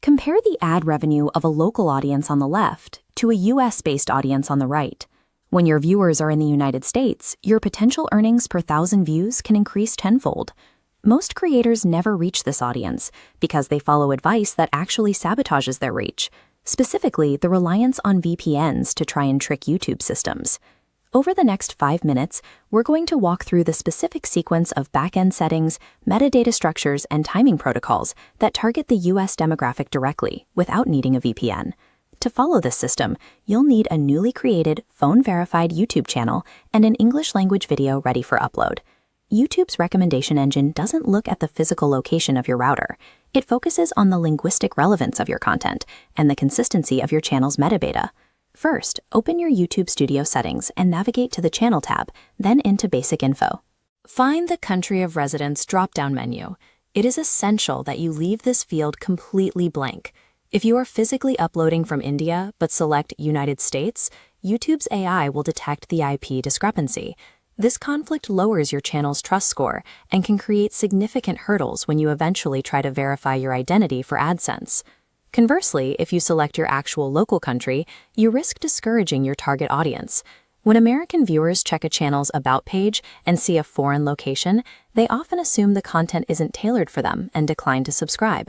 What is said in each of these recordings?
Compare the ad revenue of a local audience on the left to a US-based audience on the right. When your viewers are in the United States, your potential earnings per 1,000 views can increase tenfold. Most creators never reach this audience because they follow advice that actually sabotages their reach, specifically the reliance on VPNs to try and trick YouTube systems. Over the next 5 minutes, we're going to walk through the specific sequence of back-end settings, metadata structures, and timing protocols that target the US demographic directly without needing a VPN. To follow this system, you'll need a newly created, phone-verified YouTube channel and an English-language video ready for upload. YouTube's recommendation engine doesn't look at the physical location of your router. It focuses on the linguistic relevance of your content and the consistency of your channel's metadata. First, open your YouTube Studio settings and navigate to the Channel tab, then into Basic Info. Find the Country of Residence drop-down menu. It is essential that you leave this field completely blank. If you are physically uploading from India but select United States, YouTube's AI will detect the IP discrepancy. This conflict lowers your channel's trust score and can create significant hurdles when you eventually try to verify your identity for AdSense. Conversely, if you select your actual local country, you risk discouraging your target audience. When American viewers check a channel's About page and see a foreign location, they often assume the content isn't tailored for them and decline to subscribe.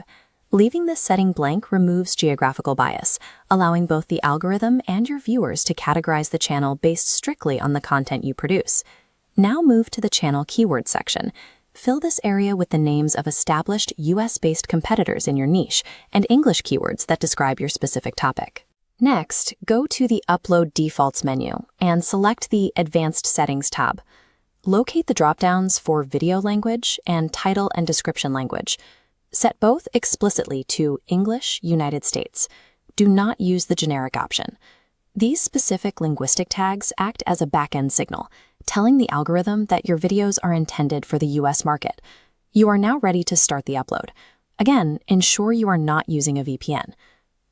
Leaving this setting blank removes geographical bias, allowing both the algorithm and your viewers to categorize the channel based strictly on the content you produce. Now move to the channel keyword section. Fill this area with the names of established US-based competitors in your niche and English keywords that describe your specific topic. Next, go to the Upload Defaults menu and select the Advanced Settings tab. Locate the dropdowns for Video Language and Title and Description Language. Set both explicitly to English, United States. Do not use the generic option. These specific linguistic tags act as a back-end signal, telling the algorithm that your videos are intended for the US market. You are now ready to start the upload. Again, ensure you are not using a VPN.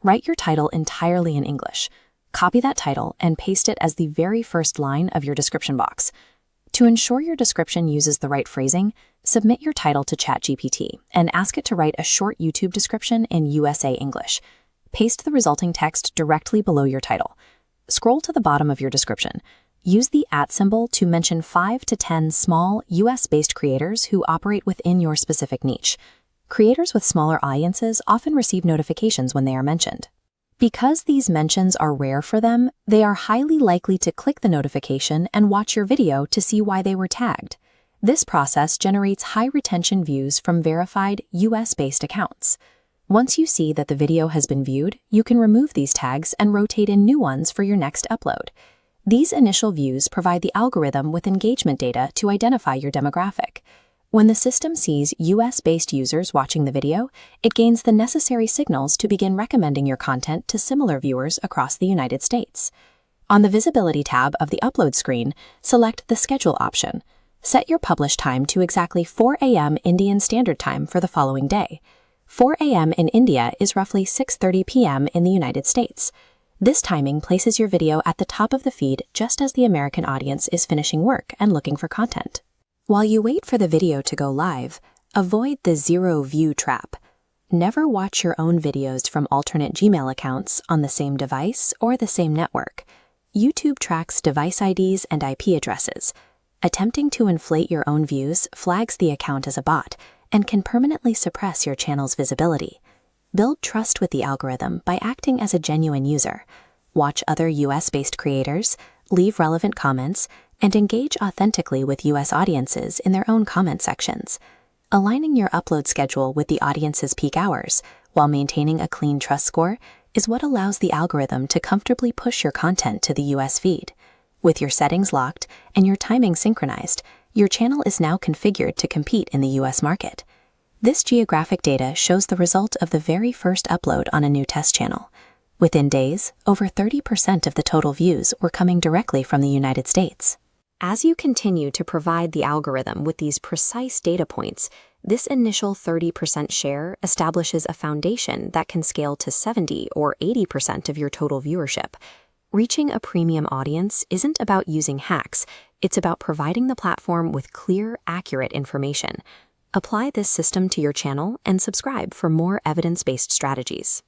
Write your title entirely in English. Copy that title and paste it as the very first line of your description box. To ensure your description uses the right phrasing, submit your title to ChatGPT and ask it to write a short YouTube description in USA English. Paste the resulting text directly below your title. Scroll to the bottom of your description. Use the @ symbol to mention 5 to 10 small, US-based creators who operate within your specific niche. Creators with smaller audiences often receive notifications when they are mentioned. Because these mentions are rare for them, they are highly likely to click the notification and watch your video to see why they were tagged. This process generates high retention views from verified, US-based accounts. Once you see that the video has been viewed, you can remove these tags and rotate in new ones for your next upload. These initial views provide the algorithm with engagement data to identify your demographic. When the system sees US-based users watching the video, it gains the necessary signals to begin recommending your content to similar viewers across the United States. On the Visibility tab of the Upload screen, select the Schedule option. Set your publish time to exactly 4 a.m. Indian Standard Time for the following day. 4 a.m. in India is roughly 6:30 p.m. in the United States. This timing places your video at the top of the feed just as the American audience is finishing work and looking for content. While you wait for the video to go live, avoid the zero view trap. Never watch your own videos from alternate Gmail accounts on the same device or the same network. YouTube tracks device IDs and IP addresses. Attempting to inflate your own views flags the account as a bot and can permanently suppress your channel's visibility. Build trust with the algorithm by acting as a genuine user. Watch other US-based creators, leave relevant comments, and engage authentically with US audiences in their own comment sections. Aligning your upload schedule with the audience's peak hours while maintaining a clean trust score is what allows the algorithm to comfortably push your content to the US feed. With your settings locked and your timing synchronized, your channel is now configured to compete in the US market. This geographic data shows the result of the very first upload on a new test channel. Within days, over 30% of the total views were coming directly from the United States. As you continue to provide the algorithm with these precise data points, this initial 30% share establishes a foundation that can scale to 70 or 80% of your total viewership. Reaching a premium audience isn't about using hacks, it's about providing the platform with clear, accurate information. Apply this system to your channel and subscribe for more evidence-based strategies.